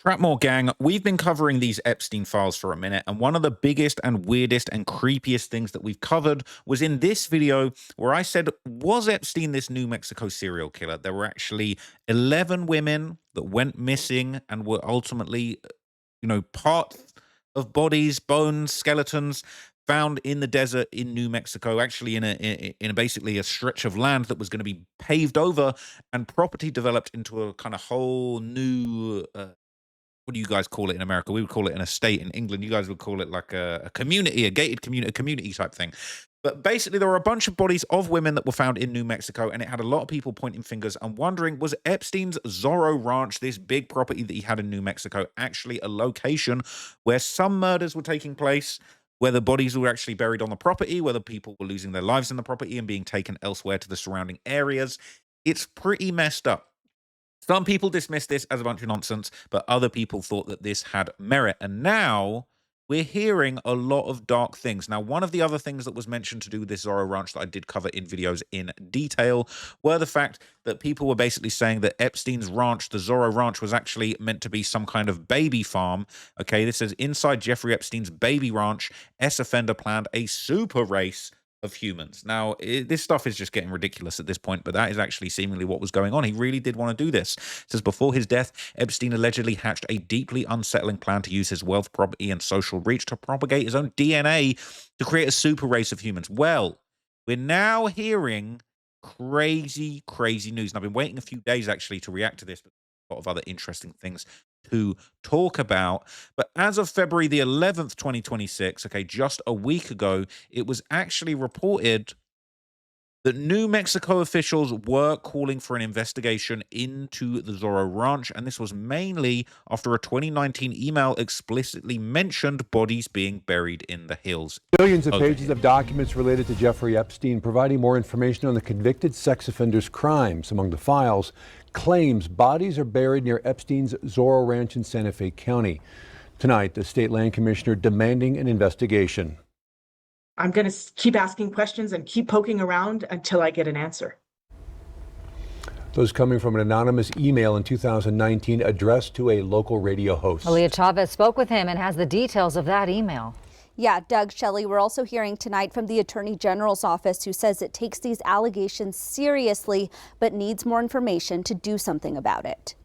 Trapmore gang, we've been covering these Epstein files for a minute, and one of the biggest and weirdest and creepiest things that we've covered was in this video where I said, was Epstein this New Mexico serial killer? There were actually 11 women that went missing and were ultimately, parts of bodies, bones, skeletons found in the desert in New Mexico, actually in basically a stretch of land that was going to be paved over and property developed into a kind of whole new what do you guys call it in America? We would call it an estate. In England, you guys would call it like a community, a gated community, a community type thing. But basically, there were a bunch of bodies of women that were found in New Mexico, and it had a lot of people pointing fingers and wondering, was Epstein's Zorro Ranch, this big property that he had in New Mexico, actually a location where some murders were taking place, where the bodies were actually buried on the property, whether people were losing their lives in the property and being taken elsewhere to the surrounding areas? It's pretty messed up. Some people dismissed this as a bunch of nonsense, but other people thought that this had merit. And now we're hearing a lot of dark things. Now, one of the other things that was mentioned to do with this Zorro Ranch that I did cover in videos in detail were the fact that people were basically saying that Epstein's ranch, the Zorro Ranch, was actually meant to be some kind of baby farm. Okay, this says, inside Jeffrey Epstein's baby ranch, offender planned a super race of humans. Now, this stuff is just getting ridiculous at this point, but that is actually seemingly what was going on. He really did want to do this. It says, before his death, Epstein allegedly hatched a deeply unsettling plan to use his wealth, property, and social reach to propagate his own DNA to create a super race of humans. Well, we're now hearing crazy, crazy news. And I've been waiting a few days, actually, to react to this, but a lot of other interesting things to talk about. But as of February the 11th, 2026, okay, just a week ago, it was actually reported that New Mexico officials were calling for an investigation into the Zorro Ranch, and this was mainly after a 2019 email explicitly mentioned bodies being buried in the hills. Billions of pages of documents related to Jeffrey Epstein, providing more information on the convicted sex offender's crimes. Among the files, claims bodies are buried near Epstein's Zoro Ranch in Santa Fe County. Tonight, the state land commissioner demanding an investigation. I'm going to keep asking questions and keep poking around until I get an answer. Those coming from an anonymous email in 2019 addressed to a local radio host. Aaliyah Chavez spoke with him and has the details of that email. Yeah, Doug, Shelley, we're also hearing tonight from the Attorney General's office, who says it takes these allegations seriously, but needs more information to do something about it.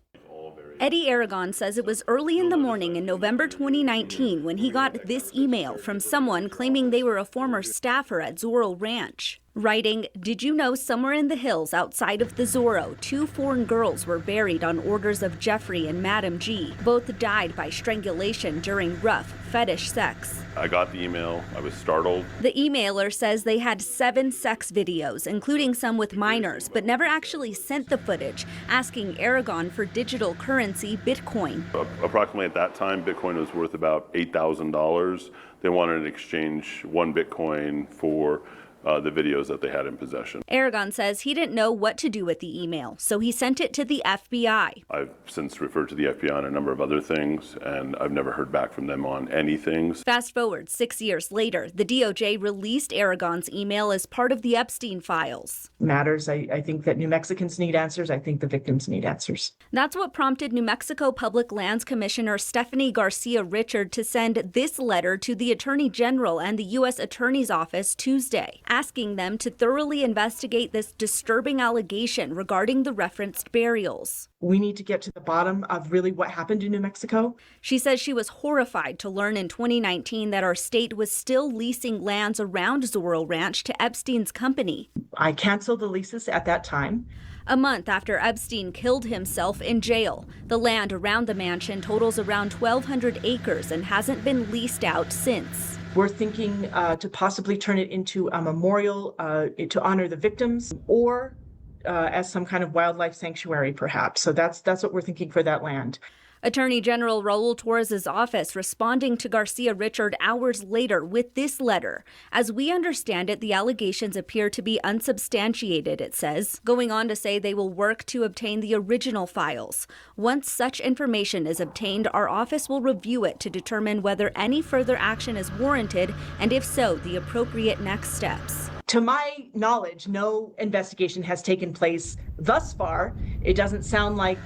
Eddie Aragon says it was early in the morning in November 2019 when he got this email from someone claiming they were a former staffer at Zoro Ranch. Writing, did you know somewhere in the hills outside of the Zorro, 2 foreign girls were buried on orders of Jeffrey and Madam G. Both died by strangulation during rough fetish sex. I got the email. I was startled. The emailer says they had 7 sex videos, including some with minors, but never actually sent the footage, asking Aragon for digital currency Bitcoin. Approximately at that time, Bitcoin was worth about $8,000. They wanted to exchange 1 Bitcoin for the videos that they had in possession. Aragon says he didn't know what to do with the email, so he sent it to the FBI. I've since referred to the FBI on a number of other things, and I've never heard back from them on any things. Fast forward 6 years later, the DOJ released Aragon's email as part of the Epstein files. Matters. I think that New Mexicans need answers. I think the victims need answers. That's what prompted New Mexico Public Lands Commissioner Stephanie Garcia Richard to send this letter to the Attorney General and the U.S. Attorney's Office Tuesday, asking them to thoroughly investigate this disturbing allegation regarding the referenced burials. We need to get to the bottom of really what happened in New Mexico. She says she was horrified to learn in 2019 that our state was still leasing lands around Zoro Ranch to Epstein's company. I canceled the leases at that time. A month after Epstein killed himself in jail, the land around the mansion totals around 1,200 acres and hasn't been leased out since. We're thinking to possibly turn it into a memorial to honor the victims, or as some kind of wildlife sanctuary, perhaps. So that's what we're thinking for that land. Attorney General Raul Torres' office responding to Garcia Richard hours later with this letter. As we understand it, the allegations appear to be unsubstantiated, it says, going on to say they will work to obtain the original files. Once such information is obtained, our office will review it to determine whether any further action is warranted, and if so, the appropriate next steps. To my knowledge, no investigation has taken place thus far. It doesn't sound like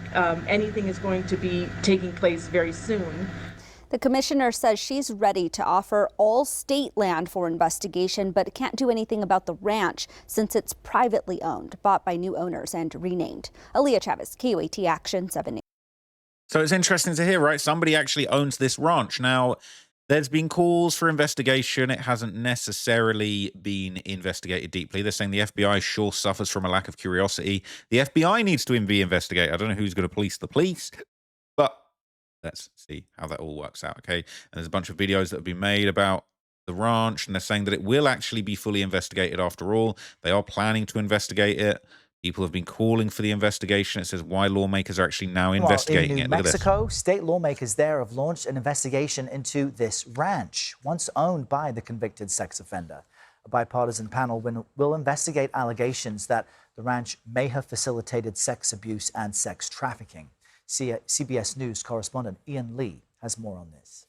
anything is going to be taking place very soon. The commissioner says she's ready to offer all state land for investigation, but can't do anything about the ranch since it's privately owned, bought by new owners and renamed. Aaliyah Chavez, KOAT Action 7 News. So it's interesting to hear, right? Somebody actually owns this ranch. Now, there's been calls for investigation. It hasn't necessarily been investigated deeply. They're saying the FBI sure suffers from a lack of curiosity. The FBI needs to be investigated. I don't know who's going to police the police, but let's see how that all works out, okay? And there's a bunch of videos that have been made about the ranch, and they're saying that it will actually be fully investigated after all. They are planning to investigate it. People have been calling for the investigation. It says why lawmakers are actually now investigating it. In New Mexico, state lawmakers there have launched an investigation into this ranch, once owned by the convicted sex offender. A bipartisan panel will investigate allegations that the ranch may have facilitated sex abuse and sex trafficking. CBS News correspondent Ian Lee has more on this.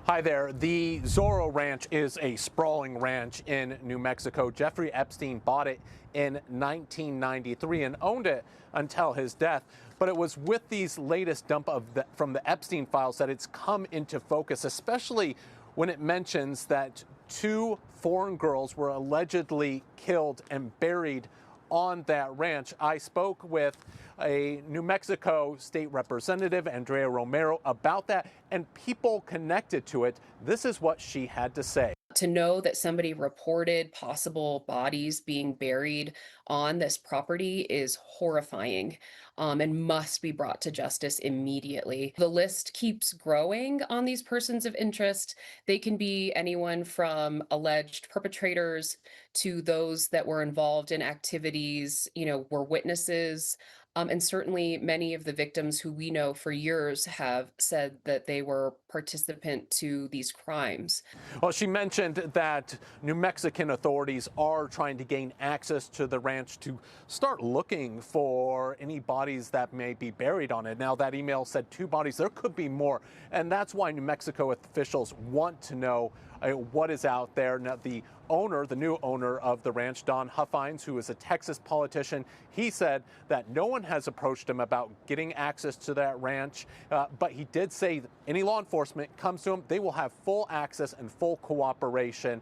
Hi there. The Zoro Ranch is a sprawling ranch in New Mexico. Jeffrey Epstein bought it in 1993 and owned it until his death. But it was with these latest dump from the Epstein files that it's come into focus, especially when it mentions that 2 foreign girls were allegedly killed and buried on that ranch. I spoke with a New Mexico state representative, Andrea Romero, about that and people connected to it. This is what she had to say. To know that somebody reported possible bodies being buried on this property is horrifying, and must be brought to justice immediately. The list keeps growing on these persons of interest. They can be anyone from alleged perpetrators to those that were involved in activities, were witnesses. And certainly many of the victims who we know for years have said that they were participant to these crimes. Well, she mentioned that New Mexican authorities are trying to gain access to the ranch to start looking for any bodies that may be buried on it. Now, that email said 2 bodies. There could be more. And that's why New Mexico officials want to know what is out there. Now, the new owner of the ranch, Don Huffines, who is a Texas politician, he said that no one has approached him about getting access to that ranch, but he did say that any law enforcement comes to him, they will have full access and full cooperation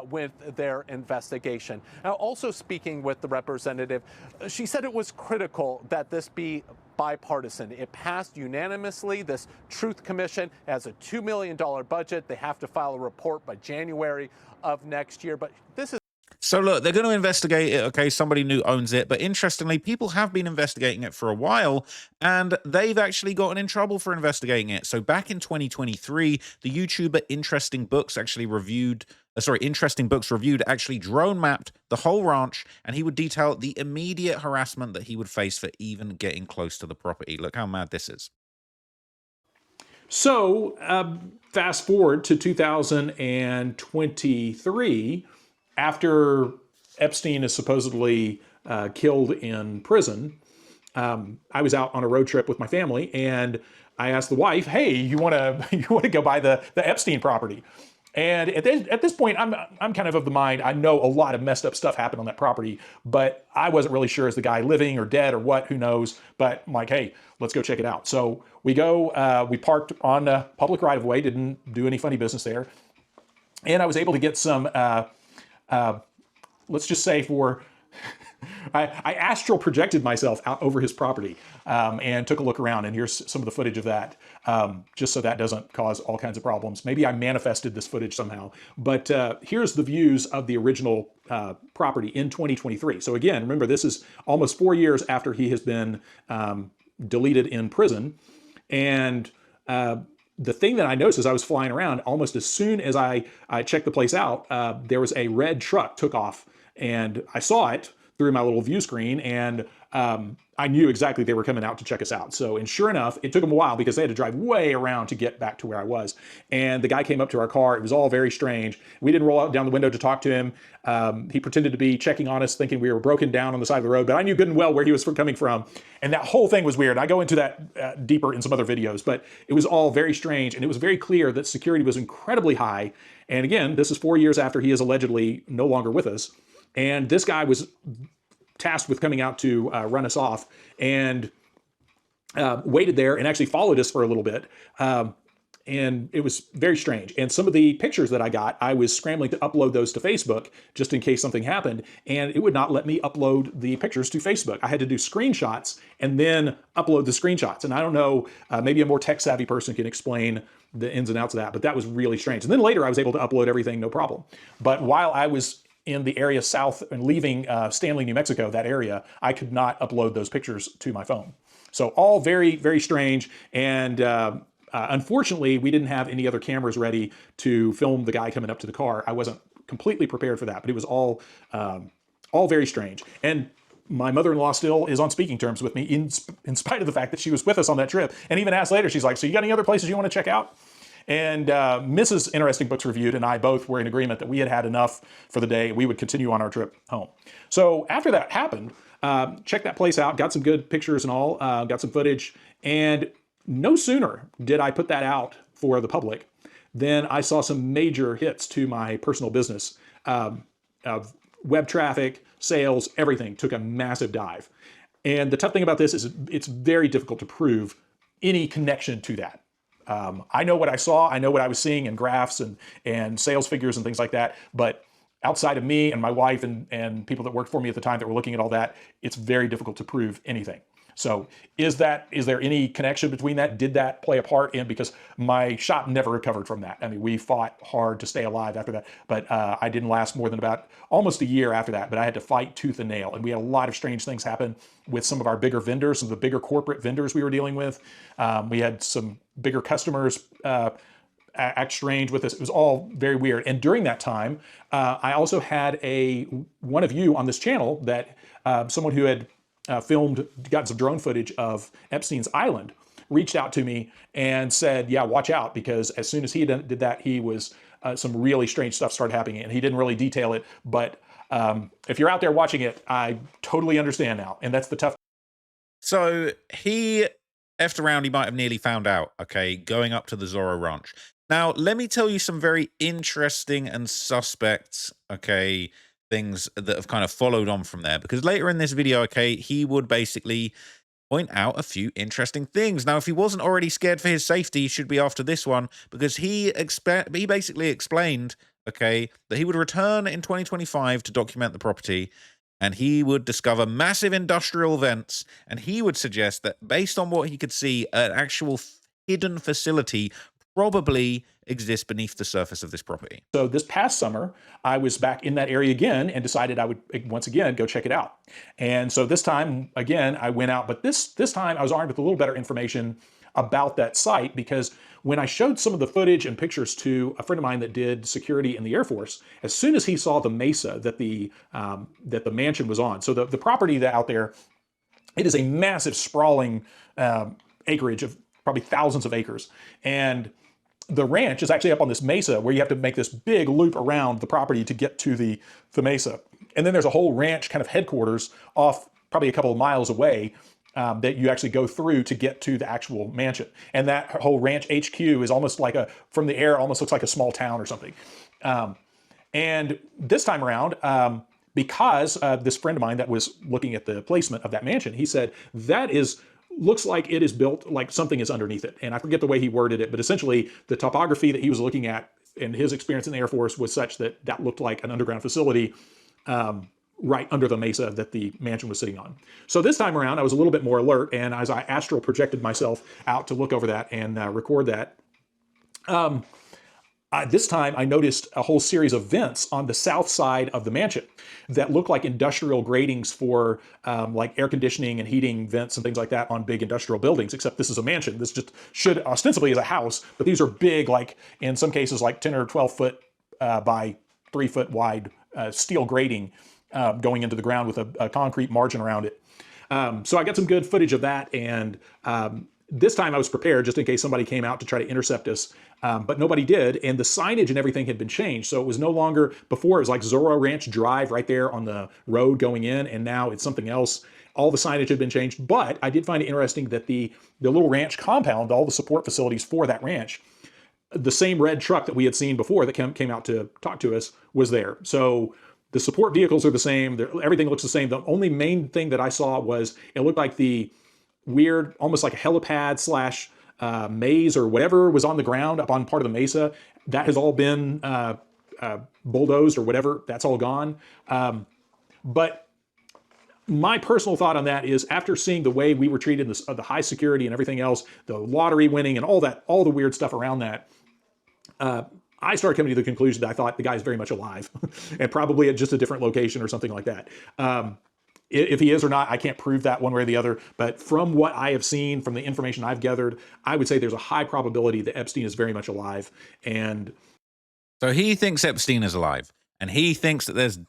with their investigation. Now, also speaking with the representative, she said it was critical that this be bipartisan. It passed unanimously. This Truth Commission has a $2 million budget. They have to file a report by January of next year. But this is So look, they're going to investigate it. Okay, somebody new owns it. But interestingly, people have been investigating it for a while, and they've actually gotten in trouble for investigating it. So back in 2023, the YouTuber Interesting Books reviewed actually drone mapped the whole ranch, and he would detail the immediate harassment that he would face for even getting close to the property. Look how mad this is. So fast forward to 2023, after Epstein is supposedly killed in prison. I was out on a road trip with my family, and I asked the wife, "Hey, you want to go buy the Epstein property?" And at this point, I'm kind of the mind, I know a lot of messed up stuff happened on that property, but I wasn't really sure, is the guy living or dead or what, who knows? But I'm like, hey, let's go check it out. So we go, we parked on a public right of way, didn't do any funny business there. And I was able to get some, let's just say I astral projected myself out over his property and took a look around, and here's some of the footage of that, just so that doesn't cause all kinds of problems. Maybe I manifested this footage somehow, but here's the views of the original property in 2023. So again, remember, this is almost 4 years after he has been deleted in prison. And the thing that I noticed as I was flying around, almost as soon as I checked the place out, there was a red truck took off, and I saw it through my little view screen, and I knew exactly they were coming out to check us out. So, and sure enough, it took them a while because they had to drive way around to get back to where I was. And the guy came up to our car. It was all very strange. We didn't roll out down the window to talk to him. He pretended to be checking on us, thinking we were broken down on the side of the road, but I knew good and well where he was coming from. And that whole thing was weird. I go into that deeper in some other videos, but it was all very strange. And it was very clear that security was incredibly high. And again, this is 4 years after he is allegedly no longer with us. And this guy was tasked with coming out to run us off, and waited there and actually followed us for a little bit. And it was very strange. And some of the pictures that I got, I was scrambling to upload those to Facebook just in case something happened, and it would not let me upload the pictures to Facebook. I had to do screenshots and then upload the screenshots. And I don't know, maybe a more tech-savvy person can explain the ins and outs of that, but that was really strange. And then later I was able to upload everything, no problem. But while I was in the area south and leaving Stanley, New Mexico, that area, I could not upload those pictures to my phone. So all very, very strange. And unfortunately, we didn't have any other cameras ready to film the guy coming up to the car. I wasn't completely prepared for that, but it was all very strange. And my mother-in-law still is on speaking terms with me in spite of the fact that she was with us on that trip. And even asked later, she's like, so you got any other places you want to check out? And Mrs. Interesting Books Reviewed and I both were in agreement that we had had enough for the day. We would continue on our trip home. So after that happened, checked that place out, got some good pictures and all, got some footage, and no sooner did I put that out for the public than I saw some major hits to my personal business. Web traffic, sales, everything took a massive dive. And the tough thing about this is it's very difficult to prove any connection to that. I know what I saw, I know what I was seeing in graphs and sales figures and things like that, but outside of me and my wife and people that worked for me at the time that were looking at all that, it's very difficult to prove anything. So is there any connection between that? Did that play a part in, because my shop never recovered from that. I mean, we fought hard to stay alive after that, but I didn't last more than about almost a year after that, but I had to fight tooth and nail. And we had a lot of strange things happen with some of our bigger vendors, some of the bigger corporate vendors we were dealing with. We had some bigger customers act strange with us. It was all very weird. And during that time, I also had one of you on this channel that someone who had gotten some drone footage of Epstein's island, reached out to me and said, yeah, watch out, because as soon as he did that, he was some really strange stuff started happening. And he didn't really detail it, but if you're out there watching it, I totally understand now. And that's the tough. So he effed around. He might have nearly found out, okay, going up to the Zoro Ranch. Now, let me tell you some very interesting and suspect, okay, things that have kind of followed on from there, because later in this video, okay, he would basically point out a few interesting things. Now, if he wasn't already scared for his safety, he should be after this one, because he basically explained, okay, that he would return in 2025 to document the property, and he would discover massive industrial vents, and he would suggest that based on what he could see, an actual hidden facility probably exists beneath the surface of this property. So this past summer, I was back in that area again and decided I would once again go check it out. And so this time, again, I went out, but this time I was armed with a little better information about that site, because when I showed some of the footage and pictures to a friend of mine that did security in the Air Force, as soon as he saw the mesa that the mansion was on, so the property that out there, it is a massive sprawling acreage of probably thousands of acres. And the ranch is actually up on this mesa where you have to make this big loop around the property to get to the mesa. And then there's a whole ranch kind of headquarters off probably a couple of miles away that you actually go through to get to the actual mansion. And that whole ranch HQ is almost like from the air, almost looks like a small town or something. And this time around, because this friend of mine that was looking at the placement of that mansion, he said, looks like it is built like something is underneath it. And I forget the way he worded it, but essentially the topography that he was looking at and his experience in the Air Force was such that that looked like an underground facility right under the mesa that the mansion was sitting on. So this time around, I was a little bit more alert, and as I astral projected myself out to look over that and record that, this time I noticed a whole series of vents on the south side of the mansion that looked like industrial gratings for like air conditioning and heating vents and things like that on big industrial buildings, except this is a mansion. This just should ostensibly is a house, but these are big, like in some cases like 10 or 12 foot by 3 foot wide steel grating going into the ground with a concrete margin around it. So I got some good footage of that, and this time I was prepared just in case somebody came out to try to intercept us, but nobody did, and the signage and everything had been changed. So it was no longer, before it was like Zoro Ranch Drive right there on the road going in, and now it's something else. All the signage had been changed, but I did find it interesting that the little ranch compound, all the support facilities for that ranch, the same red truck that we had seen before that came out to talk to us was there. So the support vehicles are the same. Everything looks the same. The only main thing that I saw was it looked like the weird, almost like a helipad slash maze or whatever was on the ground up on part of the mesa. That has all been bulldozed or whatever. That's all gone. But my personal thought on that is, after seeing the way we were treated, the high security and everything else, the lottery winning and all that, all the weird stuff around that, I started coming to the conclusion that I thought the guy's very much alive and probably at just a different location or something like that. If he is or not, I can't prove that one way or the other. But from what I have seen, from the information I've gathered, I would say there's a high probability that Epstein is very much alive. And so he thinks Epstein is alive, and he thinks that there's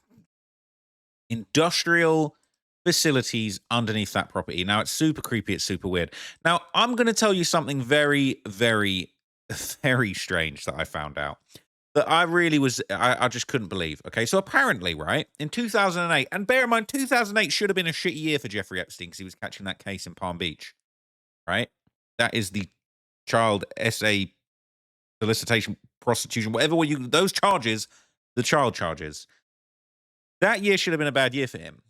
industrial facilities underneath that property. Now, it's super creepy. It's super weird. Now, I'm going to tell you something very, very, very strange that I found out, that I really was, I just couldn't believe. Okay, so apparently, right, in 2008, and bear in mind, 2008 should have been a shitty year for Jeffrey Epstein because he was catching that case in Palm Beach, right? That is the child SA solicitation, prostitution, whatever those charges, the child charges. That year should have been a bad year for him.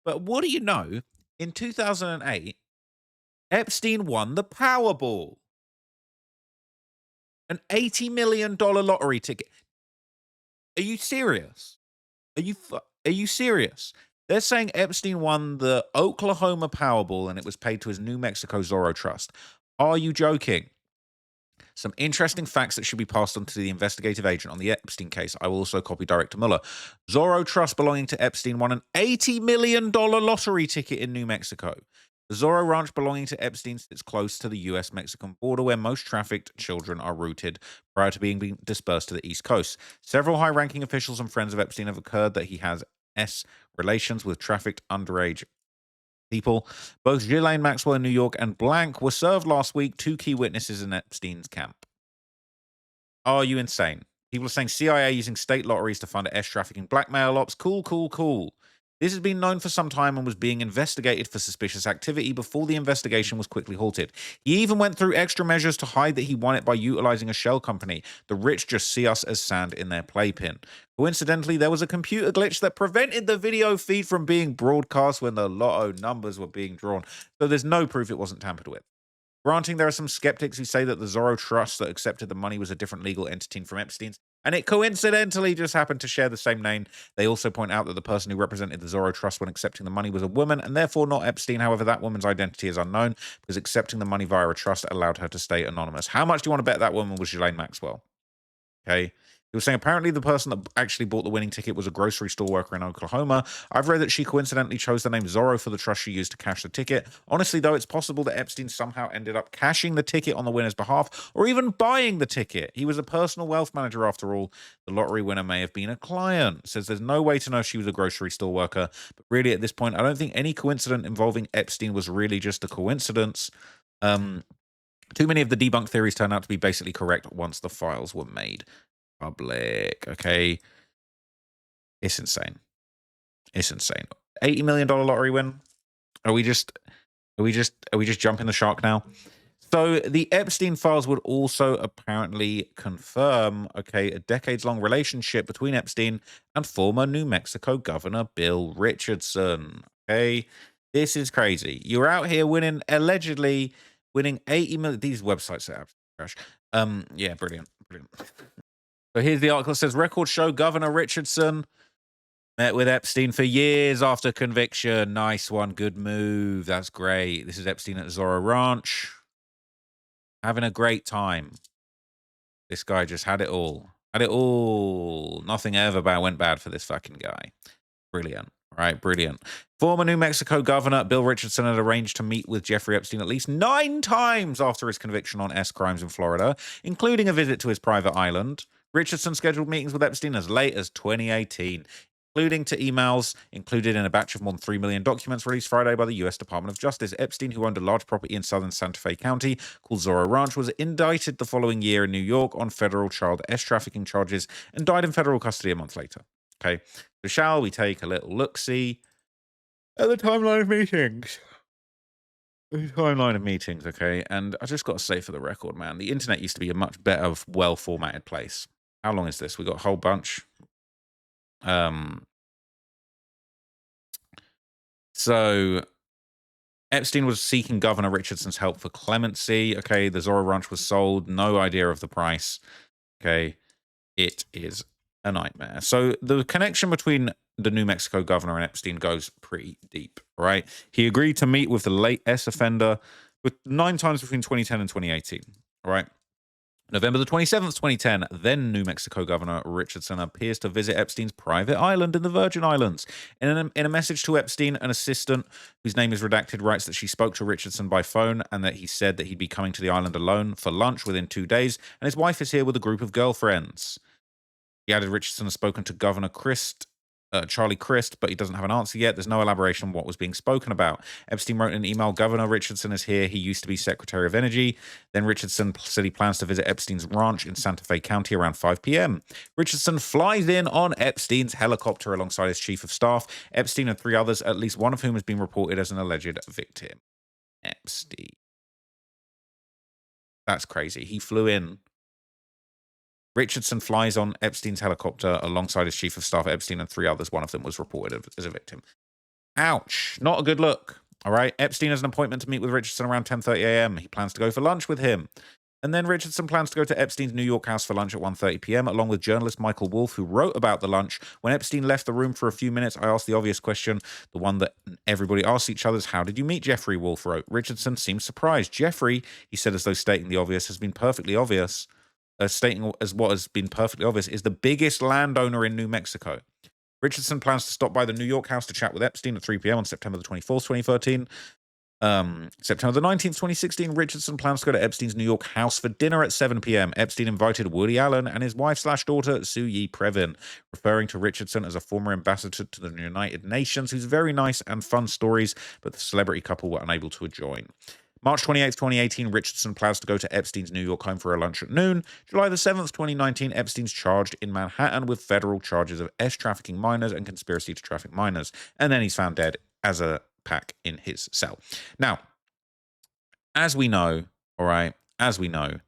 But what do you know? In 2008, Epstein won the Powerball. An $80 million lottery ticket. Are you serious? Are you serious? They're saying Epstein won the Oklahoma Powerball and it was paid to his New Mexico Zoro Trust. Are you joking? Some interesting facts that should be passed on to the investigative agent on the Epstein case. I will also copy Director Mueller. Zoro Trust belonging to Epstein won an $80 million lottery ticket in New Mexico. The Zoro Ranch belonging to Epstein sits close to the U.S.-Mexican border, where most trafficked children are routed prior to being dispersed to the East Coast. Several high-ranking officials and friends of Epstein have occurred that he has relations with trafficked underage people. Both Ghislaine Maxwell in New York and Blank were served last week, 2 key witnesses in Epstein's camp. Are you insane? People are saying CIA using state lotteries to fund trafficking blackmail ops. Cool, cool, cool. This has been known for some time and was being investigated for suspicious activity before the investigation was quickly halted. He even went through extra measures to hide that he won it by utilizing a shell company. The rich just see us as sand in their playpen. Coincidentally, there was a computer glitch that prevented the video feed from being broadcast when the lotto numbers were being drawn. So there's no proof it wasn't tampered with. Granting, there are some skeptics who say that the Zoro Trust that accepted the money was a different legal entity from Epstein's, and it coincidentally just happened to share the same name. They also point out that the person who represented the Zoro Trust when accepting the money was a woman, and therefore not Epstein. However, that woman's identity is unknown, because accepting the money via a trust allowed her to stay anonymous. How much do you want to bet that woman was Ghislaine Maxwell? Okay. He was saying apparently the person that actually bought the winning ticket was a grocery store worker in Oklahoma. I've read that she coincidentally chose the name Zorro for the trust she used to cash the ticket. Honestly, though, it's possible that Epstein somehow ended up cashing the ticket on the winner's behalf or even buying the ticket. He was a personal wealth manager after all. The lottery winner may have been a client. Says there's no way to know if she was a grocery store worker. But really, at this point, I don't think any coincidence involving Epstein was really just a coincidence. Too many of the debunked theories turned out to be basically correct once the files were made public. Okay, it's insane. It's insane. $80 million lottery win. Are we just jumping the shark now? So the Epstein files would also apparently confirm, okay, a decades-long relationship between Epstein and former New Mexico Governor Bill Richardson. Okay, this is crazy. You're out here allegedly winning 80 million. These websites are absolute trash. Yeah, brilliant. So here's the article that says, records show Governor Richardson met with Epstein for years after conviction. Nice one. Good move. That's great. This is Epstein at Zoro Ranch. Having a great time. This guy just had it all. Had it all. Nothing ever went bad for this fucking guy. Brilliant. All right, brilliant. Former New Mexico Governor Bill Richardson had arranged to meet with Jeffrey Epstein at least 9 times after his conviction on crimes in Florida, including a visit to his private island. Richardson scheduled meetings with Epstein as late as 2018, including to emails included in a batch of more than 3 million documents released Friday by the U.S. Department of Justice. Epstein, who owned a large property in southern Santa Fe County called Zoro Ranch, was indicted the following year in New York on federal child trafficking charges and died in federal custody a month later. Okay, so shall we take a little look-see at the timeline of meetings? Okay, and I just got to say for the record, man, the internet used to be a much better, well-formatted place. How long is this? We got a whole bunch. So Epstein was seeking Governor Richardson's help for clemency. Okay, the Zoro Ranch was sold. No idea of the price. Okay, it is a nightmare. So the connection between the New Mexico governor and Epstein goes pretty deep, right? He agreed to meet with the late S offender with 9 times between 2010 and 2018, right? November the 27th, 2010, then New Mexico Governor Richardson appears to visit Epstein's private island in the Virgin Islands. In a message to Epstein, an assistant, whose name is redacted, writes that she spoke to Richardson by phone and that he said that he'd be coming to the island alone for lunch within 2 days, and his wife is here with a group of girlfriends. He added Richardson has spoken to Governor Charlie Crist, but he doesn't have an answer yet. There's no elaboration on what was being spoken about. Epstein wrote in an email, Governor Richardson is here. He used to be Secretary of Energy. Then Richardson said he plans to visit Epstein's ranch in Santa Fe County around 5 p.m. Richardson flies in on Epstein's helicopter alongside his chief of staff. Epstein and 3 others, at least one of whom has been reported as an alleged victim. Epstein. That's crazy. He flew in. Richardson flies on Epstein's helicopter alongside his chief of staff, Epstein, and 3 others. One of them was reported as a victim. Ouch. Not a good look. All right. Epstein has an appointment to meet with Richardson around 10:30 a.m. He plans to go for lunch with him. And then Richardson plans to go to Epstein's New York house for lunch at 1:30 p.m., along with journalist Michael Wolff, who wrote about the lunch. When Epstein left the room for a few minutes, I asked the obvious question, the one that everybody asks each other is, how did you meet Jeffrey? Wolff wrote. Richardson seemed surprised. Jeffrey, he said as though stating the obvious, has been perfectly obvious. Stating as what has been perfectly obvious, is the biggest landowner in New Mexico. Richardson plans to stop by the New York house to chat with Epstein at 3 p.m. on September the 24th, 2013. September the 19th, 2016, Richardson plans to go to Epstein's New York house for dinner at 7 p.m. Epstein invited Woody Allen and his wife/daughter, Sue Yi Previn, referring to Richardson as a former ambassador to the United Nations, who's very nice and fun stories, but the celebrity couple were unable to join. March 28th, 2018, Richardson plans to go to Epstein's New York home for a lunch at noon. July the 7th, 2019, Epstein's charged in Manhattan with federal charges of trafficking minors and conspiracy to traffic minors. And then he's found dead as a pack in his cell. Now, as we know, all right, as we know,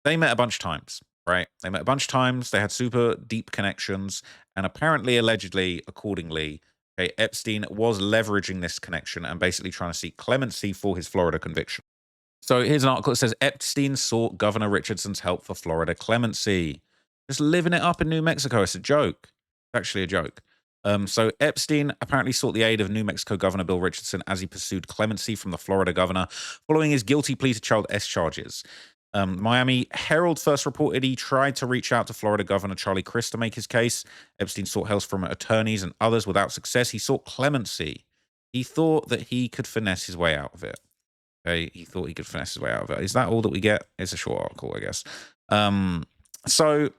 they met a bunch of times, right? They met a bunch of times. They had super deep connections. And apparently, allegedly, accordingly, okay, Epstein was leveraging this connection and basically trying to seek clemency for his Florida conviction. So here's an article that says Epstein sought Governor Richardson's help for Florida clemency. Just living it up in New Mexico. It's a joke. It's actually a joke. So Epstein apparently sought the aid of New Mexico Governor Bill Richardson as he pursued clemency from the Florida governor following his guilty plea to child S charges. Miami Herald first reported he tried to reach out to Florida Governor Charlie Crist to make his case. Epstein sought help from attorneys and others without success. He sought clemency. He thought that he could finesse his way out of it. Okay, he thought he could finesse his way out of it. Is that all that we get? It's a short article, I guess. So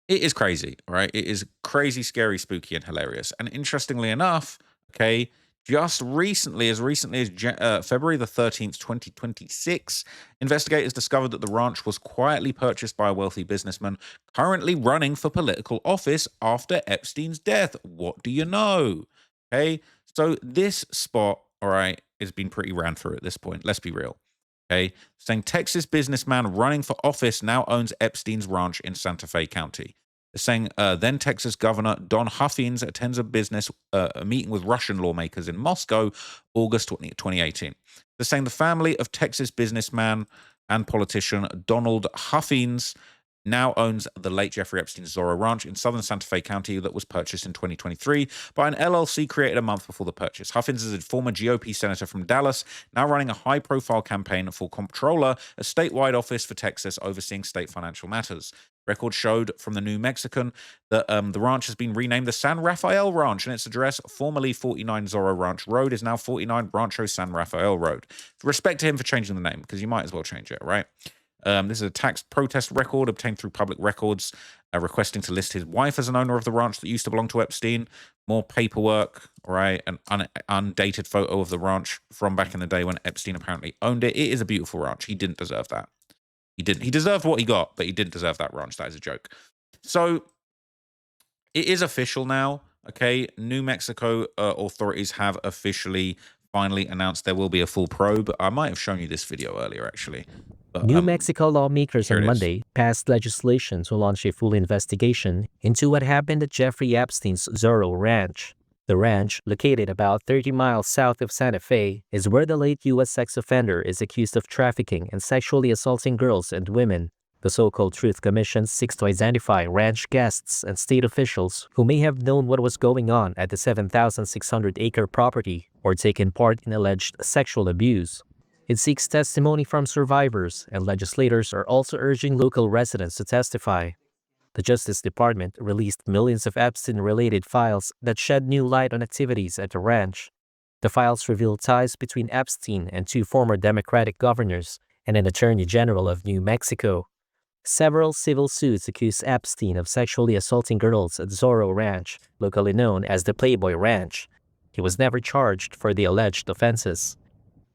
it is crazy, right? It is crazy, scary, spooky, and hilarious. And interestingly enough, okay, just recently as February the 13th, 2026, investigators discovered that the ranch was quietly purchased by a wealthy businessman currently running for political office after Epstein's death. What do you know? Okay, so this spot, all right, has been pretty ran through at this point. Let's be real. Okay, saying Texas businessman running for office now owns Epstein's ranch in Santa Fe County. They're saying then Texas Governor Don Huffines attends a meeting with Russian lawmakers in Moscow, August 2018. They're saying the family of Texas businessman and politician Donald Huffines now owns the late Jeffrey Epstein's Zoro Ranch in southern Santa Fe County that was purchased in 2023 by an LLC created a month before the purchase. Huffines is a former GOP senator from Dallas, now running a high-profile campaign for comptroller, a statewide office for Texas overseeing state financial matters. Records showed from the New Mexican that the ranch has been renamed the San Rafael Ranch, and its address, formerly 49 Zoro Ranch Road, is now 49 Rancho San Rafael Road. Respect to him for changing the name, because you might as well change it, right? This is a tax protest record obtained through public records, requesting to list his wife as an owner of the ranch that used to belong to Epstein. More paperwork, right? An undated photo of the ranch from back in the day when Epstein apparently owned it. It is a beautiful ranch. He didn't deserve that. He didn't. He deserved what he got, but he didn't deserve that ranch. That is a joke. So it is official now. Okay, New Mexico authorities have officially finally announced there will be a full probe. I might have shown you this video earlier, actually. But, New Mexico lawmakers here on it is. Monday passed legislation to launch a full investigation into what happened at Jeffrey Epstein's Zoro Ranch. The ranch, located about 30 miles south of Santa Fe, is where the late U.S. sex offender is accused of trafficking and sexually assaulting girls and women. The so-called Truth Commission seeks to identify ranch guests and state officials who may have known what was going on at the 7,600-acre property or taken part in alleged sexual abuse. It seeks testimony from survivors, and legislators are also urging local residents to testify. The Justice Department released millions of Epstein-related files that shed new light on activities at the ranch. The files reveal ties between Epstein and two former Democratic governors and an attorney general of New Mexico. Several civil suits accuse Epstein of sexually assaulting girls at Zoro Ranch, locally known as the Playboy Ranch. He was never charged for the alleged offenses.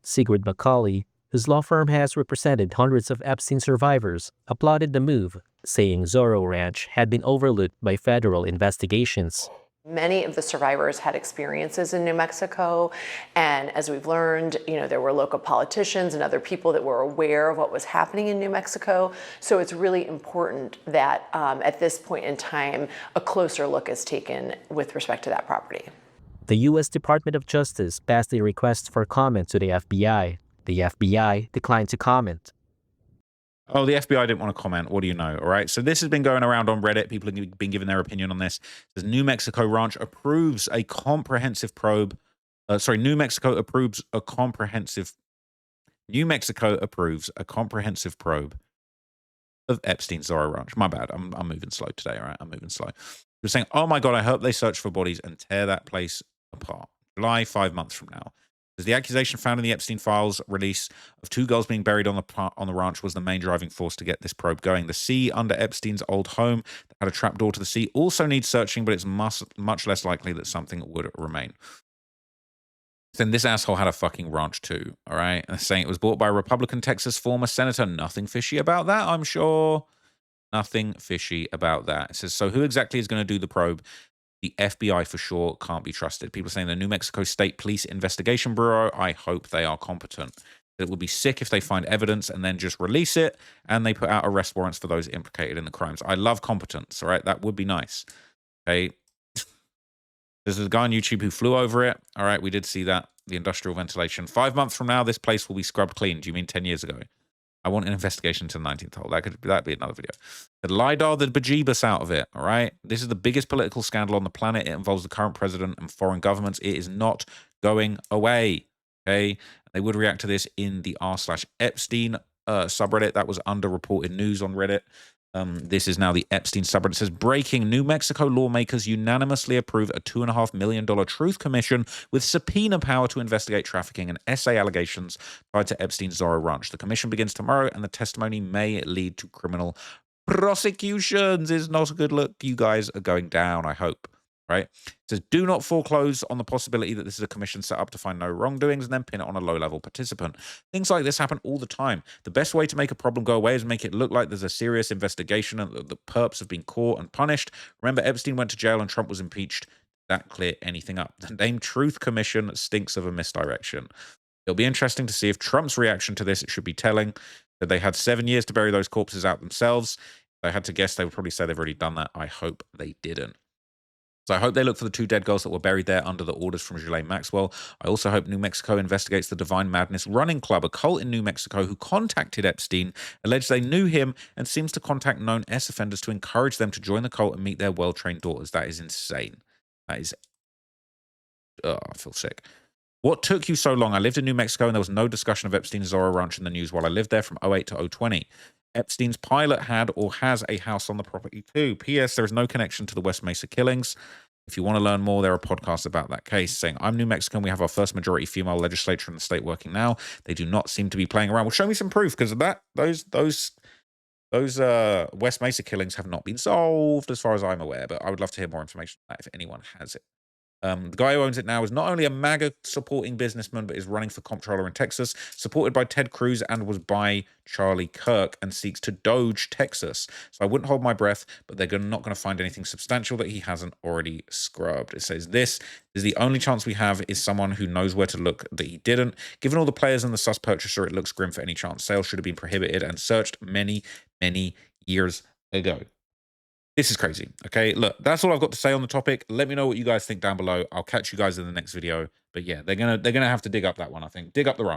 Sigrid McCauley, whose law firm has represented hundreds of Epstein survivors, applauded the move, saying Zoro Ranch had been overlooked by federal investigations. Many of the survivors had experiences in New Mexico, and as we've learned, there were local politicians and other people that were aware of what was happening in New Mexico. So it's really important that at this point in time, a closer look is taken with respect to that property. The U.S. Department of Justice passed a request for comment to the FBI. The FBI declined to comment. Oh, the FBI didn't want to comment. What do you know? All right. So this has been going around on Reddit. People have been giving their opinion on this. It says New Mexico Ranch approves a comprehensive probe. New Mexico approves a comprehensive probe of Epstein's Zoro Ranch. My bad. I'm moving slow today. All right. I'm moving slow. You're saying, oh my God, I hope they search for bodies and tear that place apart. July, 5 months from now. The accusation found in the Epstein files release of two girls being buried on the ranch was the main driving force to get this probe going. The sea under Epstein's old home that had a trapdoor to the sea also needs searching, but it's much less likely that something would remain. Then this asshole had a fucking ranch too, all right? And saying it was bought by a Republican Texas former senator. Nothing fishy about that, I'm sure. Nothing fishy about that. It says, so who exactly is going to do the probe? The FBI for sure can't be trusted. People are saying the New Mexico State Police Investigation Bureau, I hope they are competent. It would be sick if they find evidence and then just release it and they put out arrest warrants for those implicated in the crimes. I love competence, all right? That would be nice. Okay. There's a guy on YouTube who flew over it. All right, we did see that. The industrial ventilation. 5 months from now, this place will be scrubbed clean. Do you mean 10 years ago? I want an investigation to the 19th hole. That'd be another video. The LIDAR the bejeebus out of it, all right? This is the biggest political scandal on the planet. It involves the current president and foreign governments. It is not going away, okay? They would react to this in the r/Epstein subreddit. That was underreported news on Reddit. This is now the Epstein subreddit. It says, breaking, New Mexico lawmakers unanimously approve a $2.5 million truth commission with subpoena power to investigate trafficking and essay allegations tied to Epstein's Zoro Ranch. The commission begins tomorrow, and the testimony may lead to criminal prosecutions. It's not a good look. You guys are going down, I hope. Right? It says, do not foreclose on the possibility that this is a commission set up to find no wrongdoings and then pin it on a low-level participant. Things like this happen all the time. The best way to make a problem go away is make it look like there's a serious investigation and that the perps have been caught and punished. Remember, Epstein went to jail and Trump was impeached. That clear anything up. The name Truth Commission stinks of a misdirection. It'll be interesting to see if Trump's reaction to this, it should be telling that they had 7 years to bury those corpses out themselves. If I had to guess, they would probably say they've already done that. I hope they didn't. So I hope they look for the two dead girls that were buried there under the orders from Ghislaine Maxwell. I also hope New Mexico investigates the Divine Madness Running Club, a cult in New Mexico who contacted Epstein, alleged they knew him, and seems to contact known S-offenders to encourage them to join the cult and meet their well-trained daughters. That is insane. That is... Oh, I feel sick. What took you so long? I lived in New Mexico and there was no discussion of Epstein's Zoro Ranch in the news while I lived there from 08 to 020. Epstein's pilot had or has a house on the property too. P.S. There is no connection to the West Mesa killings. If you want to learn more, there are podcasts about that case. Saying, I'm New Mexican. We have our first majority female legislature in the state working now. They do not seem to be playing around. Well, show me some proof, because of that, those West Mesa killings have not been solved as far as I'm aware. But I would love to hear more information on that if anyone has it. The guy who owns it now is not only a MAGA supporting businessman, but is running for comptroller in Texas, supported by Ted Cruz and was by Charlie Kirk, and seeks to doge Texas. So I wouldn't hold my breath, but they're not going to find anything substantial that he hasn't already scrubbed. It says this is the only chance we have is someone who knows where to look that he didn't. Given all the players and the sus purchaser, it looks grim for any chance. Sales should have been prohibited and searched many, many years ago. This is crazy. Okay, look, that's all I've got to say on the topic. Let me know what you guys think down below. I'll catch you guys in the next video. But yeah, they're gonna have to dig up that one, I think. Dig up the run.